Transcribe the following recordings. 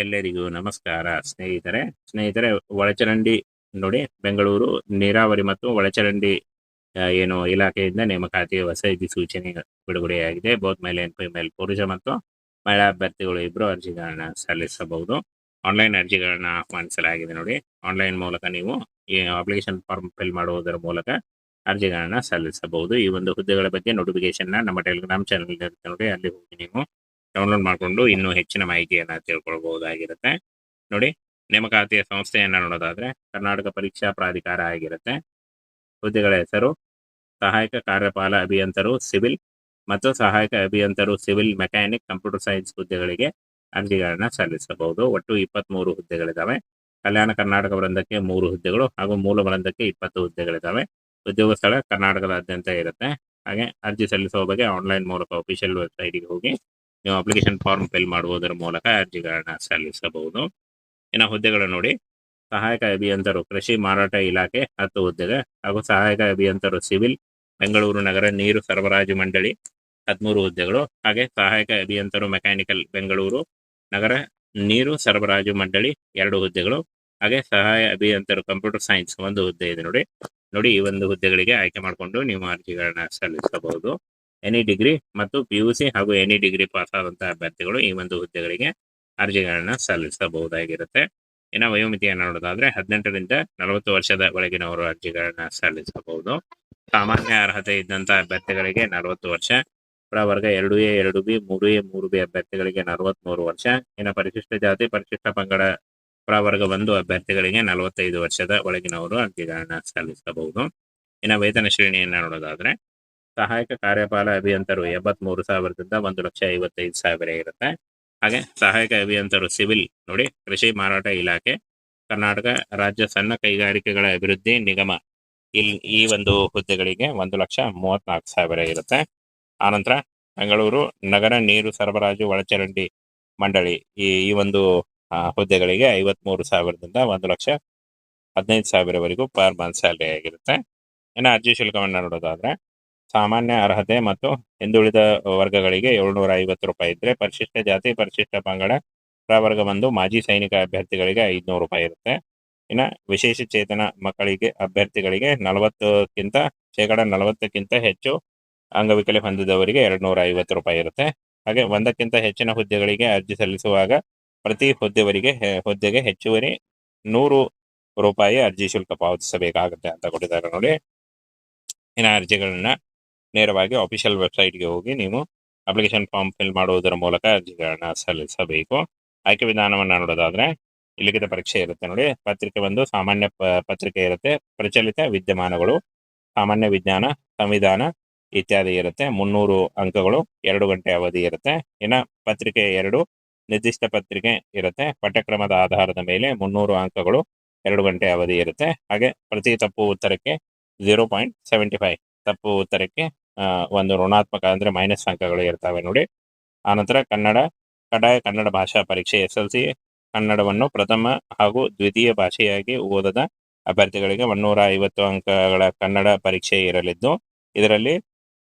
ಎಲ್ಲರಿಗೂ ನಮಸ್ಕಾರ ಸ್ನೇಹಿತರೆ ಒಳಚರಂಡಿ ನೋಡಿ, ಬೆಂಗಳೂರು ನೀರಾವರಿ ಮತ್ತು ಒಳಚರಂಡಿ ಏನು ಇಲಾಖೆಯಿಂದ ನೇಮಕಾತಿಯ ಹೊಸ ಸೂಚನೆ ಬಿಡುಗಡೆಯಾಗಿದೆ. ಬೋತ್ ಮೇಲ್ ಅಂಡ್ ಫಿಮೇಲ್, ಪುರುಷ ಮತ್ತು ಮಹಿಳಾ ಅಭ್ಯರ್ಥಿಗಳು ಇಬ್ಬರು ಅರ್ಜಿಗಳನ್ನ ಸಲ್ಲಿಸಬಹುದು. ಆನ್ಲೈನ್ ಅರ್ಜಿಗಳನ್ನ ಆಹ್ವಾನಿಸಲಾಗಿದೆ. ನೋಡಿ, ಆನ್ಲೈನ್ ಮೂಲಕ ನೀವು ಈ ಅಪ್ಲಿಕೇಶನ್ ಫಾರ್ಮ್ ಫಿಲ್ ಮಾಡುವುದರ ಮೂಲಕ ಅರ್ಜಿಗಳನ್ನ ಸಲ್ಲಿಸಬಹುದು. ಈ ಒಂದು ಹುದ್ದೆಗಳ ಬಗ್ಗೆ ನೋಟಿಫಿಕೇಶನ್ ನಮ್ಮ ಟೆಲಿಗ್ರಾಮ್ ಚಾನಲ್ ಇರುತ್ತೆ ನೋಡಿ, ಅಲ್ಲಿ ಹೋಗಿ ನೀವು ಡೌನ್ಲೋಡ್ ಮಾಡಿಕೊಂಡು ಇನ್ನೂ ಹೆಚ್ಚಿನ ಮಾಹಿತಿಯನ್ನು ತಿಳ್ಕೊಳ್ಬಹುದಾಗಿರುತ್ತೆ. ನೋಡಿ, ನೇಮಕಾತಿಯ ಸಂಸ್ಥೆಯನ್ನು ನೋಡೋದಾದ್ರೆ ಕರ್ನಾಟಕ ಪರೀಕ್ಷಾ ಪ್ರಾಧಿಕಾರ ಆಗಿರುತ್ತೆ. ಹುದ್ದೆಗಳ ಹೆಸರು ಸಹಾಯಕ ಕಾರ್ಯಪಾಲ ಅಭಿಯಂತರು ಸಿವಿಲ್ ಮತ್ತು ಸಹಾಯಕ ಅಭಿಯಂತರು ಸಿವಿಲ್ ಮೆಕ್ಯಾನಿಕ್ ಕಂಪ್ಯೂಟರ್ ಸೈನ್ಸ್ ಹುದ್ದೆಗಳಿಗೆ ಅರ್ಜಿಗಳನ್ನ ಸಲ್ಲಿಸಬಹುದು. ಒಟ್ಟು 23 ಹುದ್ದೆಗಳಿದಾವೆ. ಕಲ್ಯಾಣ ಕರ್ನಾಟಕ ವೃಂದಕ್ಕೆ 3 ಹುದ್ದೆಗಳು ಹಾಗೂ ಮೂಲ ವೃಂದಕ್ಕೆ 20 ಹುದ್ದೆಗಳಿದಾವೆ. ಉದ್ಯೋಗ ಸ್ಥಳ ಕರ್ನಾಟಕದಾದ್ಯಂತ ಇರುತ್ತೆ. ಹಾಗೆ ಅರ್ಜಿ ಸಲ್ಲಿಸುವ ಬಗ್ಗೆ ಆನ್ಲೈನ್ ಮೂಲಕ ಅಫಿಷಿಯಲ್ ವೆಬ್ಸೈಟ್ಗೆ ಹೋಗಿ ನೀವು ಅಪ್ಲಿಕೇಶನ್ ಫಾರ್ಮ್ ಫಿಲ್ ಮಾಡುವುದರ ಮೂಲಕ ಅರ್ಜಿಗಳನ್ನ ಸಲ್ಲಿಸಬಹುದು. ಇನ್ನು ಹುದ್ದೆಗಳು ನೋಡಿ, ಸಹಾಯಕ ಅಭಿಯಂತರು ಕೃಷಿ ಮಾರಾಟ ಇಲಾಖೆ 10 ಹುದ್ದೆಗೆ ಹಾಗೂ ಸಹಾಯಕ ಅಭಿಯಂತರು ಸಿವಿಲ್ ಬೆಂಗಳೂರು ನಗರ ನೀರು ಸರಬರಾಜು ಮಂಡಳಿ 13 ಹುದ್ದೆಗಳು. ಹಾಗೆ ಸಹಾಯಕ ಅಭಿಯಂತರು ಮೆಕ್ಯಾನಿಕಲ್ ಬೆಂಗಳೂರು ನಗರ ನೀರು ಸರಬರಾಜು ಮಂಡಳಿ 2 ಹುದ್ದೆಗಳು. ಹಾಗೆ ಸಹಾಯ ಅಭಿಯಂತರು ಕಂಪ್ಯೂಟರ್ ಸೈನ್ಸ್ 1 ಹುದ್ದೆ ಇದೆ. ನೋಡಿ ಈ ಒಂದು ಹುದ್ದೆಗಳಿಗೆ ಆಯ್ಕೆ ಮಾಡಿಕೊಂಡು ನೀವು ಅರ್ಜಿಗಳನ್ನ ಸಲ್ಲಿಸಬಹುದು. ಎನಿ ಡಿಗ್ರಿ ಮತ್ತು PUC ಹಾಗೂ ಎನಿ ಡಿಗ್ರಿ ಪಾಸ್ ಆದಂತಹ ಅಭ್ಯರ್ಥಿಗಳು ಈ ಒಂದು ಹುದ್ದೆಗಳಿಗೆ ಅರ್ಜಿಗಳನ್ನ ಸಲ್ಲಿಸಬಹುದಾಗಿರುತ್ತೆ. ಇನ್ನು ವಯೋಮಿತಿಯನ್ನು ನೋಡೋದಾದ್ರೆ 18ರಿಂದ 40 ವರ್ಷದ ಒಳಗಿನವರು ಅರ್ಜಿಗಳನ್ನ ಸಲ್ಲಿಸಬಹುದು. ಸಾಮಾನ್ಯ ಅರ್ಹತೆ ಇದ್ದಂತಹ ಅಭ್ಯರ್ಥಿಗಳಿಗೆ 40 ವರ್ಷ, ಪ್ರವರ್ಗ 2A 2B 3A 3B ಅಭ್ಯರ್ಥಿಗಳಿಗೆ 43 ವರ್ಷ. ಇನ್ನು ಪರಿಶಿಷ್ಟ ಜಾತಿ ಪರಿಶಿಷ್ಟ ಪಂಗಡ ಪ್ರವರ್ಗ 1 ಅಭ್ಯರ್ಥಿಗಳಿಗೆ 45 ವರ್ಷದ ಒಳಗಿನವರು ಅರ್ಜಿಗಳನ್ನ ಸಲ್ಲಿಸಬಹುದು. ಇನ್ನು ವೇತನ ಶ್ರೇಣಿಯನ್ನ ನೋಡೋದಾದ್ರೆ ಸಹಾಯಕ ಕಾರ್ಯಪಾಲ ಅಭಿಯಂತರು 73,000ದಿಂದ 1,55,000 ಇರುತ್ತೆ. ಹಾಗೆ ಸಹಾಯಕ ಅಭಿಯಂತರು ಸಿವಿಲ್ ನೋಡಿ, ಕೃಷಿ ಮಾರಾಟ ಇಲಾಖೆ ಕರ್ನಾಟಕ ರಾಜ್ಯ ಸಣ್ಣ ಕೈಗಾರಿಕೆಗಳ ಅಭಿವೃದ್ಧಿ ನಿಗಮ ಈ ಒಂದು ಹುದ್ದೆಗಳಿಗೆ 1,34,000 ಇರುತ್ತೆ. ಆನಂತರ ಬೆಂಗಳೂರು ನಗರ ನೀರು ಸರಬರಾಜು ಒಳಚರಂಡಿ ಮಂಡಳಿ ಈ ಒಂದು ಹುದ್ದೆಗಳಿಗೆ 53,000ದಿಂದ 1,15,000ವರೆಗೂ ಪರ್ ಮಂತ್ ಸ್ಯಾಲರಿ ಆಗಿರುತ್ತೆ. ಇನ್ನು ಅರ್ಜಿ ಶುಲ್ಕವನ್ನು ನೋಡೋದಾದ್ರೆ ಸಾಮಾನ್ಯ ಅರ್ಹತೆ ಮತ್ತು ಹಿಂದುಳಿದ ವರ್ಗಗಳಿಗೆ 750 ರೂಪಾಯಿ ಇದ್ರೆ, ಪರಿಶಿಷ್ಟ ಜಾತಿ ಪರಿಶಿಷ್ಟ ಪಂಗಡ ಪ್ರವರ್ಗ 1 ಮಾಜಿ ಸೈನಿಕ ಅಭ್ಯರ್ಥಿಗಳಿಗೆ 500 ರೂಪಾಯಿ ಇರುತ್ತೆ. ಇನ್ನು ವಿಶೇಷ ಚೇತನ ಮಕ್ಕಳಿಗೆ ಅಭ್ಯರ್ಥಿಗಳಿಗೆ 40% ಹೆಚ್ಚು ಅಂಗವಿಕಲ ಹೊಂದಿದವರಿಗೆ 250 ರೂಪಾಯಿ ಇರುತ್ತೆ. ಹಾಗೆ 1ಕ್ಕಿಂತ ಹೆಚ್ಚಿನ ಹುದ್ದೆಗಳಿಗೆ ಅರ್ಜಿ ಸಲ್ಲಿಸುವಾಗ ಪ್ರತಿ ಹುದ್ದೆಗೆ ಹೆಚ್ಚುವರಿ 100 ರೂಪಾಯಿ ಅರ್ಜಿ ಶುಲ್ಕ ಪಾವತಿಸಬೇಕಾಗುತ್ತೆ ಅಂತ ಕೊಟ್ಟಿದ್ದಾರೆ ನೋಡಿ. ಇನ್ನು ಅರ್ಜಿಗಳನ್ನ ನೇರವಾಗಿ ಅಫಿಷಿಯಲ್ ವೆಬ್ಸೈಟ್ಗೆ ಹೋಗಿ ನೀವು ಅಪ್ಲಿಕೇಶನ್ ಫಾರ್ಮ್ ಫಿಲ್ ಮಾಡುವುದರ ಮೂಲಕ ಅರ್ಜಿಗಳನ್ನ ಸಲ್ಲಿಸಬೇಕು. ಆಯ್ಕೆ ವಿಧಾನವನ್ನು ನೋಡೋದಾದ್ರೆ ಲಿಖಿತ ಪರೀಕ್ಷೆ ಇರುತ್ತೆ ನೋಡಿ. ಪತ್ರಿಕೆ 1 ಸಾಮಾನ್ಯ ಪತ್ರಿಕೆ ಇರುತ್ತೆ. ಪ್ರಚಲಿತ ವಿದ್ಯಮಾನಗಳು, ಸಾಮಾನ್ಯ ವಿಜ್ಞಾನ, ಸಂವಿಧಾನ ಇತ್ಯಾದಿ ಇರುತ್ತೆ. 300 ಅಂಕಗಳು, 2 ಗಂಟೆ ಅವಧಿ ಇರುತ್ತೆ. ಇನ್ನು ಪತ್ರಿಕೆ 2 ನಿರ್ದಿಷ್ಟ ಪತ್ರಿಕೆ ಇರುತ್ತೆ. ಪಠ್ಯಕ್ರಮದ ಆಧಾರದ ಮೇಲೆ 300 ಅಂಕಗಳು, 2 ಗಂಟೆ ಅವಧಿ ಇರುತ್ತೆ. ಹಾಗೆ ಪ್ರತಿ ತಪ್ಪು ಉತ್ತರಕ್ಕೆ 0.75 ತಪ್ಪು ಉತ್ತರಕ್ಕೆ ಒಂದು ಋಣಾತ್ಮಕ ಅಂದ್ರೆ ಮೈನಸ್ ಅಂಕಗಳು ಇರ್ತವೆ ನೋಡಿ. ಆನಂತರ ಕಡ್ಡಾಯ ಕನ್ನಡ ಭಾಷಾ ಪರೀಕ್ಷೆ SLC ಕನ್ನಡವನ್ನು ಪ್ರಥಮ ಹಾಗೂ ದ್ವಿತೀಯ ಭಾಷೆಯಾಗಿ ಓದದ ಅಭ್ಯರ್ಥಿಗಳಿಗೆ 150 ಅಂಕಗಳ ಕನ್ನಡ ಪರೀಕ್ಷೆ ಇರಲಿದ್ದು, ಇದರಲ್ಲಿ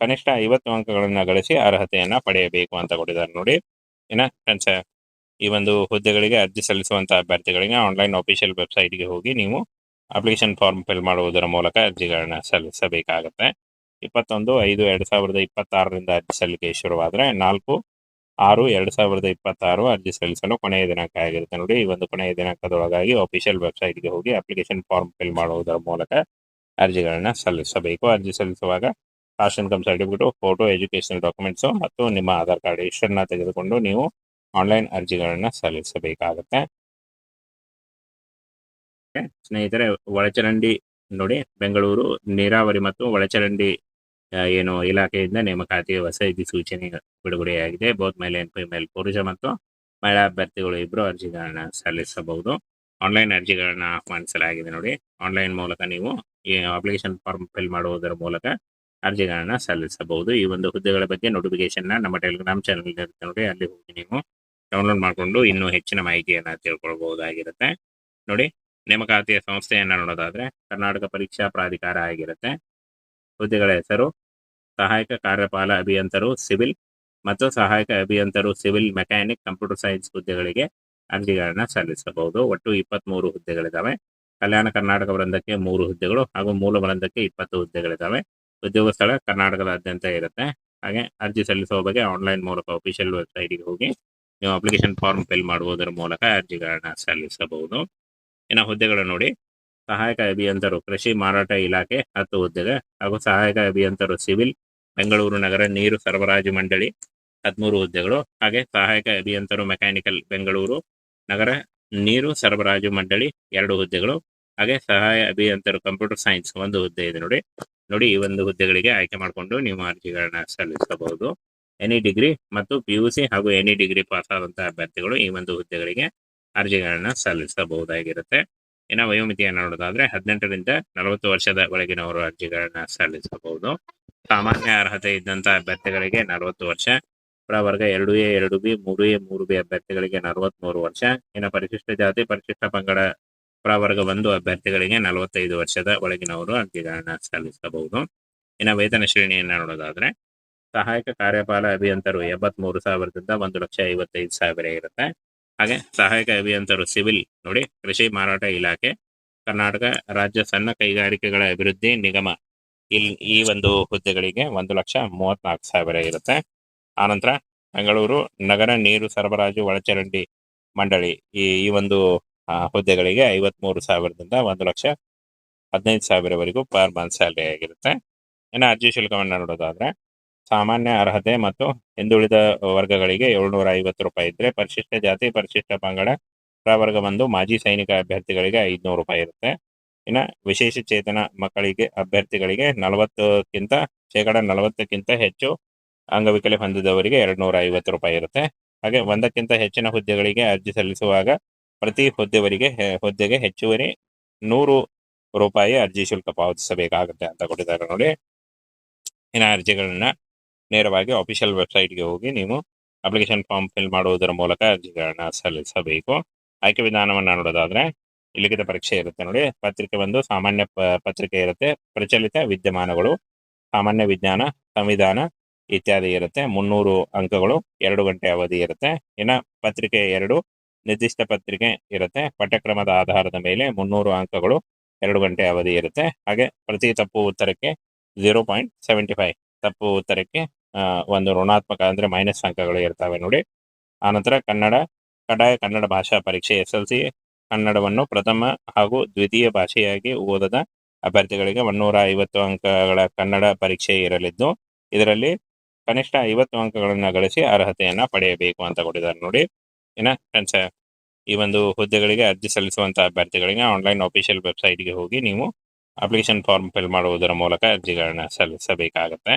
ಕನಿಷ್ಠ 50 ಅಂಕಗಳನ್ನು ಗಳಿಸಿ ಅರ್ಹತೆಯನ್ನ ಪಡೆಯಬೇಕು ಅಂತ ಕೊಟ್ಟಿದ್ದಾರೆ ನೋಡಿ. ಇನ್ನು ಫ್ರೆಂಡ್ಸ್, ಈ ಒಂದು ಹುದ್ದೆಗಳಿಗೆ ಅರ್ಜಿ ಸಲ್ಲಿಸುವಂತಹ ಅಭ್ಯರ್ಥಿಗಳಿಗೆ ಆನ್ಲೈನ್ ಅಫಿಷಿಯಲ್ ವೆಬ್ಸೈಟ್ಗೆ ಹೋಗಿ ನೀವು ಅಪ್ಲಿಕೇಶನ್ ಫಾರ್ಮ್ ಫಿಲ್ ಮಾಡುವುದರ ಮೂಲಕ ಅರ್ಜಿಗಳನ್ನ ಸಲ್ಲಿಸಬೇಕಾಗತ್ತೆ. 21/5/2026ರಿಂದ ಅರ್ಜಿ ಸಲ್ಲಿಕೆ ಶುರುವಾದರೆ 4/6/2026 ಅರ್ಜಿ ಸಲ್ಲಿಸಲು ಕೊನೆಯ ದಿನಾಂಕ ಆಗಿರುತ್ತೆ ನೋಡಿ. ಈ ಒಂದು ಕೊನೆಯ ದಿನಾಂಕದೊಳಗಾಗಿ ಅಫಿಷಿಯಲ್ ವೆಬ್ಸೈಟ್ಗೆ ಹೋಗಿ ಅಪ್ಲಿಕೇಶನ್ ಫಾರ್ಮ್ ಫಿಲ್ ಮಾಡುವುದರ ಮೂಲಕ ಅರ್ಜಿಗಳನ್ನ ಸಲ್ಲಿಸಬೇಕು. ಅರ್ಜಿ ಸಲ್ಲಿಸುವಾಗ caste income certificate, photo, educational documents ಮತ್ತು ನಿಮ್ಮ ಆಧಾರ್ ಕಾರ್ಡ್ ಇಷ್ಟನ್ನ ತೆಗೆದುಕೊಂಡು ನೀವು ಆನ್ಲೈನ್ ಅರ್ಜಿಗಳನ್ನ ಸಲ್ಲಿಸಬೇಕಾಗತ್ತೆ. ಸ್ನೇಹಿತರೆ, ಒಳಚರಂಡಿ ನೋಡಿ, ಬೆಂಗಳೂರು ನೀರಾವರಿ ಮತ್ತು ಒಳಚರಂಡಿ ಏನು ಇಲಾಖೆಯಿಂದ ನೇಮಕಾತಿಯ ಹೊಸ ಸೂಚನೆ ಬಿಡುಗಡೆಯಾಗಿದೆ. ಬೋತ್ ಮೇಲ್ ಅಂಡ್ ಫಿಮೇಲ್, ಪುರುಷ ಮತ್ತು ಮಹಿಳಾ ಅಭ್ಯರ್ಥಿಗಳು ಇಬ್ಬರು ಅರ್ಜಿಗಳನ್ನ ಸಲ್ಲಿಸಬಹುದು. ಆನ್ಲೈನ್ ಅರ್ಜಿಗಳನ್ನ ಆಹ್ವಾನಿಸಲಾಗಿದೆ ನೋಡಿ. ಆನ್ಲೈನ್ ಮೂಲಕ ನೀವು ಈ ಅಪ್ಲಿಕೇಶನ್ ಫಾರ್ಮ್ ಫಿಲ್ ಮಾಡುವುದರ ಮೂಲಕ ಅರ್ಜಿಗಳನ್ನ ಸಲ್ಲಿಸಬಹುದು. ಈ ಒಂದು ಹುದ್ದೆಗಳ ಬಗ್ಗೆ ನೋಟಿಫಿಕೇಶನ್ ನಮ್ಮ ಟೆಲಿಗ್ರಾಮ್ ಚಾನಲ್ ಇರುತ್ತೆ ನೋಡಿ, ಅಲ್ಲಿ ಹೋಗಿ ನೀವು ಡೌನ್ಲೋಡ್ ಮಾಡಿಕೊಂಡು ಇನ್ನೂ ಹೆಚ್ಚಿನ ಮಾಹಿತಿಯನ್ನು ತಿಳ್ಕೊಳ್ಬಹುದಾಗಿರುತ್ತೆ. ನೋಡಿ, ನೇಮಕಾತಿಯ ಸಂಸ್ಥೆಯನ್ನು ನೋಡೋದಾದ್ರೆ ಕರ್ನಾಟಕ ಪರೀಕ್ಷಾ ಪ್ರಾಧಿಕಾರ ಆಗಿರುತ್ತೆ. ಹುದ್ದೆಗಳ ಹೆಸರು ಸಹಾಯಕ ಕಾರ್ಯಪಾಲ ಅಭಿಯಂತರು ಸಿವಿಲ್ ಮತ್ತು ಸಹಾಯಕ ಅಭಿಯಂತರು ಸಿವಿಲ್ ಮೆಕ್ಯಾನಿಕ್ ಕಂಪ್ಯೂಟರ್ ಸೈನ್ಸ್ ಹುದ್ದೆಗಳಿಗೆ ಅರ್ಜಿಗಳನ್ನ ಸಲ್ಲಿಸಬಹುದು. ಒಟ್ಟು 23 ಹುದ್ದೆಗಳಿದ್ದಾವೆ. ಕಲ್ಯಾಣ ಕರ್ನಾಟಕ ವೃಂದಕ್ಕೆ 3 ಹುದ್ದೆಗಳು ಹಾಗೂ ಮೂಲ ವೃಂದಕ್ಕೆ 20 ಹುದ್ದೆಗಳಿದ್ದಾವೆ. ಉದ್ಯೋಗ ಸ್ಥಳ ಕರ್ನಾಟಕದಾದ್ಯಂತ ಇರುತ್ತೆ. ಹಾಗೆ ಅರ್ಜಿ ಸಲ್ಲಿಸುವ ಬಗ್ಗೆ ಆನ್ಲೈನ್ ಮೂಲಕ ಅಫಿಷಿಯಲ್ ವೆಬ್ಸೈಟ್ಗೆ ಹೋಗಿ ನೀವು ಅಪ್ಲಿಕೇಶನ್ ಫಾರ್ಮ್ ಫಿಲ್ ಮಾಡುವುದರ ಮೂಲಕ ಅರ್ಜಿಗಳನ್ನ ಸಲ್ಲಿಸಬಹುದು. ಇನ್ನು ಹುದ್ದೆಗಳು ನೋಡಿ, ಸಹಾಯಕ ಅಭಿಯಂತರು ಕೃಷಿ ಮಾರಾಟ ಇಲಾಖೆ 10 ಹುದ್ದೆಗೆ ಹಾಗೂ ಸಹಾಯಕ ಅಭಿಯಂತರು ಸಿವಿಲ್ ಬೆಂಗಳೂರು ನಗರ ನೀರು ಸರಬರಾಜು ಮಂಡಳಿ 13 ಹುದ್ದೆಗಳು. ಹಾಗೆ ಸಹಾಯಕ ಅಭಿಯಂತರು ಮೆಕ್ಯಾನಿಕಲ್ ಬೆಂಗಳೂರು ನಗರ ನೀರು ಸರಬರಾಜು ಮಂಡಳಿ 2 ಹುದ್ದೆಗಳು. ಹಾಗೆ ಸಹಾಯ ಅಭಿಯಂತರು ಕಂಪ್ಯೂಟರ್ ಸೈನ್ಸ್ 1 ಹುದ್ದೆ ಇದೆ ನೋಡಿ ಈ ಒಂದು ಹುದ್ದೆಗಳಿಗೆ ಆಯ್ಕೆ ಮಾಡಿಕೊಂಡು ನೀವು ಅರ್ಜಿಗಳನ್ನ ಸಲ್ಲಿಸಬಹುದು. ಎನಿ ಡಿಗ್ರಿ ಮತ್ತು PUC ಹಾಗೂ ಎನಿ ಡಿಗ್ರಿ ಪಾಸ್ ಆದಂತಹ ಅಭ್ಯರ್ಥಿಗಳು ಈ ಒಂದು ಹುದ್ದೆಗಳಿಗೆ ಅರ್ಜಿಗಳನ್ನ ಸಲ್ಲಿಸಬಹುದಾಗಿರುತ್ತೆ. ಇನ್ನು ವಯೋಮಿತಿಯನ್ನು ನೋಡೋದಾದ್ರೆ 18ರಿಂದ 40 ವರ್ಷದ ಒಳಗಿನವರು ಅರ್ಜಿಗಳನ್ನ ಸಲ್ಲಿಸಬಹುದು. ಸಾಮಾನ್ಯ ಅರ್ಹತೆ ಇದ್ದಂತಹ ಅಭ್ಯರ್ಥಿಗಳಿಗೆ 40 ವರ್ಷ, ಪ್ರವರ್ಗ 2A 2B 3A 3B ಅಭ್ಯರ್ಥಿಗಳಿಗೆ 43 ವರ್ಷ. ಇನ್ನು ಪರಿಶಿಷ್ಟ ಜಾತಿ ಪರಿಶಿಷ್ಟ ಪಂಗಡ ಪ್ರವರ್ಗ 1 ಅಭ್ಯರ್ಥಿಗಳಿಗೆ 45 ವರ್ಷದ ಒಳಗಿನವರು ಅರ್ಜಿಗಳನ್ನ ಸಲ್ಲಿಸಬಹುದು. ಇನ್ನು ವೇತನ ಶ್ರೇಣಿಯನ್ನು ನೋಡೋದಾದ್ರೆ ಸಹಾಯಕ ಕಾರ್ಯಪಾಲ ಅಭಿಯಂತರು 73,000ದಿಂದ 1,55,000 ಇರುತ್ತೆ. ಹಾಗೆ ಸಹಾಯಕ ಅಭಿಯಂತರು ಸಿವಿಲ್ ನೋಡಿ, ಕೃಷಿ ಮಾರಾಟ ಇಲಾಖೆ ಕರ್ನಾಟಕ ರಾಜ್ಯ ಸಣ್ಣ ಕೈಗಾರಿಕೆಗಳ ಅಭಿವೃದ್ಧಿ ನಿಗಮ ಈ ಒಂದು ಹುದ್ದೆಗಳಿಗೆ 1,34,000 ಇರುತ್ತೆ. ಆನಂತರ ಬೆಂಗಳೂರು ನಗರ ನೀರು ಸರಬರಾಜು ಒಳಚರಂಡಿ ಮಂಡಳಿ ಈ ಒಂದು ಹುದ್ದೆಗಳಿಗೆ 53,000ದಿಂದ 1,15,000ವರೆಗೂ ಪರ್ ಮಂತ್ ಸ್ಯಾಲರಿ ಆಗಿರುತ್ತೆ. ಇನ್ನು ಅರ್ಜಿ ಶುಲ್ಕವನ್ನು ನೋಡೋದಾದ್ರೆ ಸಾಮಾನ್ಯ ಅರ್ಹತೆ ಮತ್ತು ಹಿಂದುಳಿದ ವರ್ಗಗಳಿಗೆ 750 ರೂಪಾಯಿ ಇದ್ರೆ, ಪರಿಶಿಷ್ಟ ಜಾತಿ ಪರಿಶಿಷ್ಟ ಪಂಗಡ ಪ್ರವರ್ಗ 1 ಮಾಜಿ ಸೈನಿಕ ಅಭ್ಯರ್ಥಿಗಳಿಗೆ 500 ರೂಪಾಯಿ ಇರುತ್ತೆ. ಇನ್ನು ವಿಶೇಷ ಚೇತನ ಮಕ್ಕಳಿಗೆ ಅಭ್ಯರ್ಥಿಗಳಿಗೆ 40% ಹೆಚ್ಚು ಅಂಗವಿಕಲೆ ಹೊಂದಿದವರಿಗೆ 250 ರೂಪಾಯಿ ಇರುತ್ತೆ. ಹಾಗೆ 1ಕ್ಕಿಂತ ಹೆಚ್ಚಿನ ಹುದ್ದೆಗಳಿಗೆ ಅರ್ಜಿ ಸಲ್ಲಿಸುವಾಗ ಪ್ರತಿ ಹುದ್ದೆಗೆ ಹೆಚ್ಚುವರಿ 100 ರೂಪಾಯಿ ಅರ್ಜಿ ಶುಲ್ಕ ಪಾವತಿಸಬೇಕಾಗುತ್ತೆ ಅಂತ ಕೊಟ್ಟಿದ್ದಾರೆ ನೋಡಿ. ಇನ್ನು ಅರ್ಜಿಗಳನ್ನ ನೇರವಾಗಿ ಅಫಿಷಿಯಲ್ ವೆಬ್ಸೈಟ್ಗೆ ಹೋಗಿ ನೀವು ಅಪ್ಲಿಕೇಶನ್ ಫಾರ್ಮ್ ಫಿಲ್ ಮಾಡುವುದರ ಮೂಲಕ ಅರ್ಜಿಗಳನ್ನ ಸಲ್ಲಿಸಬೇಕು. ಆಯ್ಕೆ ವಿಧಾನವನ್ನು ನೋಡೋದಾದ್ರೆ ಲಿಖಿತ ಪರೀಕ್ಷೆ ಇರುತ್ತೆ ನೋಡಿ. ಪತ್ರಿಕೆ 1 ಸಾಮಾನ್ಯ ಪತ್ರಿಕೆ ಇರುತ್ತೆ. ಪ್ರಚಲಿತ ವಿದ್ಯಮಾನಗಳು, ಸಾಮಾನ್ಯ ವಿಜ್ಞಾನ, ಸಂವಿಧಾನ ಇತ್ಯಾದಿ ಇರುತ್ತೆ. 300 ಅಂಕಗಳು, 2 ಗಂಟೆ ಅವಧಿ ಇರುತ್ತೆ. ಇನ್ನು ಪತ್ರಿಕೆ 2 ನಿರ್ದಿಷ್ಟ ಪತ್ರಿಕೆ ಇರುತ್ತೆ. ಪಠ್ಯಕ್ರಮದ ಆಧಾರದ ಮೇಲೆ 300 ಅಂಕಗಳು, 2 ಗಂಟೆ ಅವಧಿ ಇರುತ್ತೆ. ಹಾಗೆ ಪ್ರತಿ ತಪ್ಪು ಉತ್ತರಕ್ಕೆ 0.75 ತಪ್ಪು ಉತ್ತರಕ್ಕೆ ಒಂದು ಋಣಾತ್ಮಕ ಅಂದ್ರೆ ಮೈನಸ್ ಅಂಕಗಳು ಇರ್ತವೆ ನೋಡಿ. ಆನಂತರ ಕಡ್ಡಾಯ ಕನ್ನಡ ಭಾಷಾ ಪರೀಕ್ಷೆ SLC ಕನ್ನಡವನ್ನು ಪ್ರಥಮ ಹಾಗೂ ದ್ವಿತೀಯ ಭಾಷೆಯಾಗಿ ಓದದ ಅಭ್ಯರ್ಥಿಗಳಿಗೆ 150 ಅಂಕಗಳ ಕನ್ನಡ ಪರೀಕ್ಷೆ ಇರಲಿದ್ದು, ಇದರಲ್ಲಿ ಕನಿಷ್ಠ 50 ಅಂಕಗಳನ್ನು ಗಳಿಸಿ ಅರ್ಹತೆಯನ್ನ ಪಡೆಯಬೇಕು ಅಂತ ಕೊಟ್ಟಿದ್ದಾರೆ ನೋಡಿ. ಇನ್ನು ಫ್ರೆಂಡ್ಸ್, ಈ ಒಂದು ಹುದ್ದೆಗಳಿಗೆ ಅರ್ಜಿ ಸಲ್ಲಿಸುವಂತಹ ಅಭ್ಯರ್ಥಿಗಳಿಗೆ ಆನ್ಲೈನ್ ಅಫಿಷಿಯಲ್ ವೆಬ್ಸೈಟ್ಗೆ ಹೋಗಿ ನೀವು ಅಪ್ಲಿಕೇಶನ್ ಫಾರ್ಮ್ ಫಿಲ್ ಮಾಡುವುದರ ಮೂಲಕ ಅರ್ಜಿಗಳನ್ನ ಸಲ್ಲಿಸಬೇಕಾಗತ್ತೆ.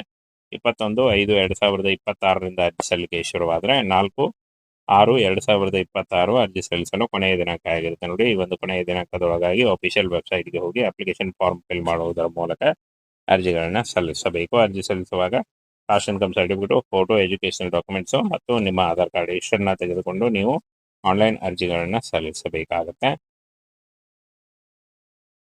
21/5/2026 ಅರ್ಜಿ ಸಲ್ಲಿಕೆ ಶುರುವಾದರೆ 4/6/2026 ಅರ್ಜಿ ಸಲ್ಲಿಸಲು ಕೊನೆಯ ದಿನಾಂಕ ಆಗಿರುತ್ತೆ ನೋಡಿ. ಈ ಒಂದು ಕೊನೆಯ ದಿನಾಂಕದೊಳಗಾಗಿ ಅಫಿಷಿಯಲ್ ವೆಬ್ಸೈಟ್ಗೆ ಹೋಗಿ ಅಪ್ಲಿಕೇಶನ್ ಫಾರ್ಮ್ ಫಿಲ್ ಮಾಡುವುದರ ಮೂಲಕ ಅರ್ಜಿಗಳನ್ನ ಸಲ್ಲಿಸಬೇಕು. ಅರ್ಜಿ ಸಲ್ಲಿಸುವಾಗ caste income certificate, photo, educational documents ಮತ್ತು ನಿಮ್ಮ ಆಧಾರ್ ಕಾರ್ಡ್ ಇಷ್ಟನ್ನ ತೆಗೆದುಕೊಂಡು ನೀವು ಆನ್ಲೈನ್ ಅರ್ಜಿಗಳನ್ನ ಸಲ್ಲಿಸಬೇಕಾಗುತ್ತೆ.